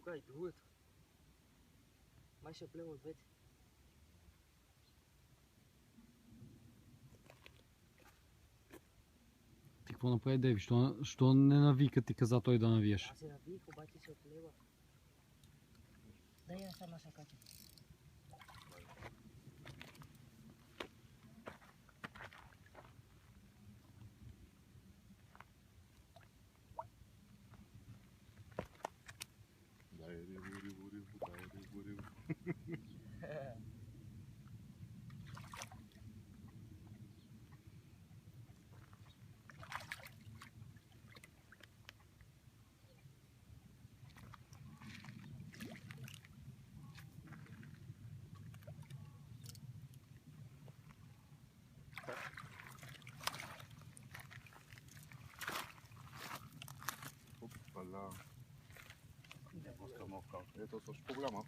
тук и другата. Май ще плема от двете. Ти какво направи, Деви? Що не навика ти каза той да навиеш? Аз се навих, обаче се оплева. Дай я сама ще кача. Дай рибу. Опала. Установка. Ето също по-голяма.